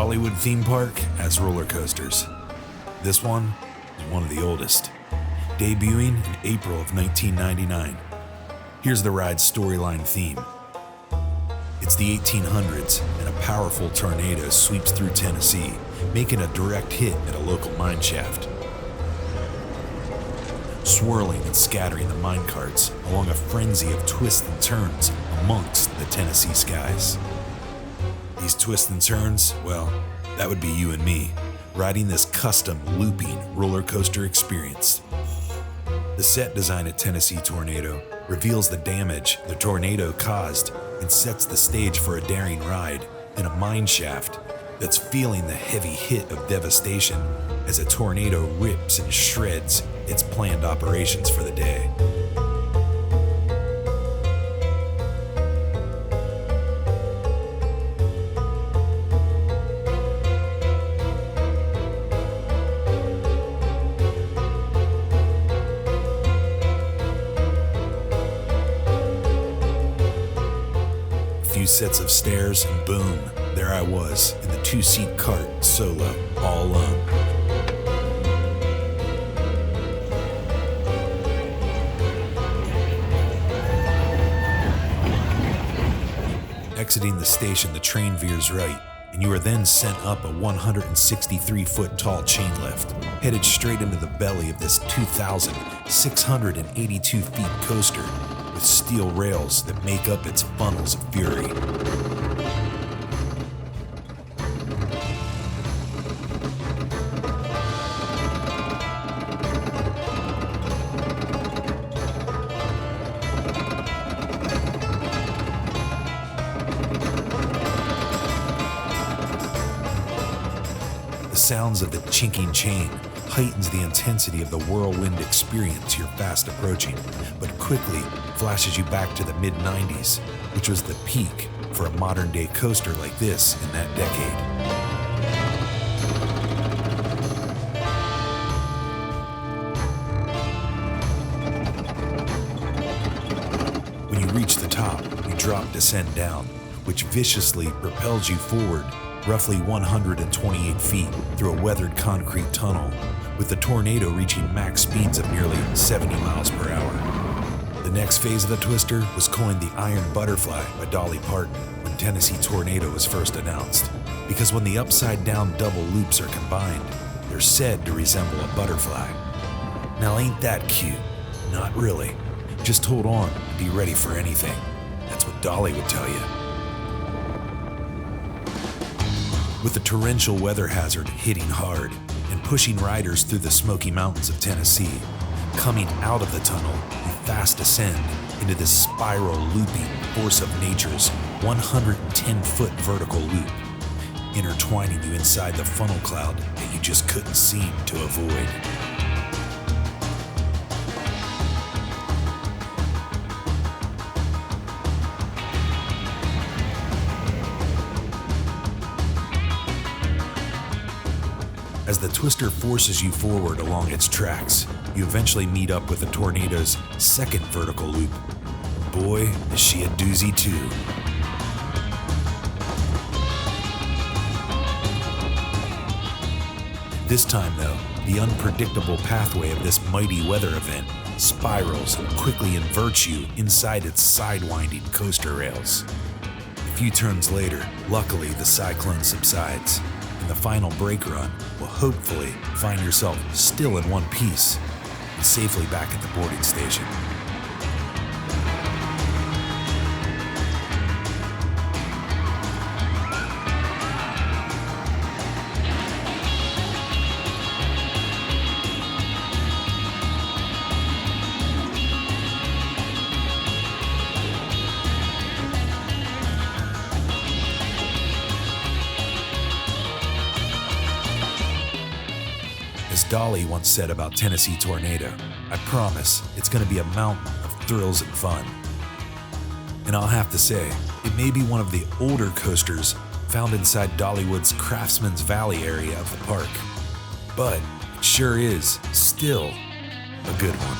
Dollywood Theme Park has roller coasters. This one is one of the oldest, debuting in April of 1999. Here's the ride's storyline theme. It's the 1800s, and a powerful tornado sweeps through Tennessee, making a direct hit at a local mine shaft, swirling and scattering the mine carts along a frenzy of twists and turns amongst the Tennessee skies. These twists and turns, well, that would be you and me, riding this custom looping roller coaster experience. The set design at Tennessee Tornado reveals the damage the tornado caused and sets the stage for a daring ride in a mine shaft that's feeling the heavy hit of devastation as a tornado rips and shreds its planned operations for the day. Few sets of stairs, and boom, there I was in the two-seat cart solo, all alone. Exiting the station, the train veers right, and you are then sent up a 163-foot tall chain lift, headed straight into the belly of this 2,682 feet coaster with steel rails that make up its funnels of fury. The sounds of the chinking chain heightens the intensity of the whirlwind experience you're fast approaching, but quickly flashes you back to the mid-90s, which was the peak for a modern-day coaster like this in that decade. When you reach the top, you drop descend down, which viciously propels you forward roughly 128 feet through a weathered concrete tunnel, with the tornado reaching max speeds of nearly 70 miles per hour. The next phase of the twister was coined the Iron Butterfly by Dolly Parton when Tennessee Tornado was first announced, because when the upside-down double loops are combined, they're said to resemble a butterfly. Now ain't that cute? Not really. Just hold on and be ready for anything. That's what Dolly would tell you. With the torrential weather hazard hitting hard and pushing riders through the Smoky Mountains of Tennessee, coming out of the tunnel, you fast descend into this spiral looping force of nature's 110-foot vertical loop, intertwining you inside the funnel cloud that you just couldn't seem to avoid. As the twister forces you forward along its tracks, you eventually meet up with the tornado's second vertical loop. Boy, is she a doozy too. This time though, the unpredictable pathway of this mighty weather event spirals and quickly inverts you inside its sidewinding coaster rails. A few turns later, luckily the cyclone subsides, and the final brake run will hopefully find yourself still in one piece and safely back at the boarding station. As Dolly once said about Tennessee Tornado, I promise it's going to be a mountain of thrills and fun. And I'll have to say, it may be one of the older coasters found inside Dollywood's Craftsman's Valley area of the park, but it sure is still a good one.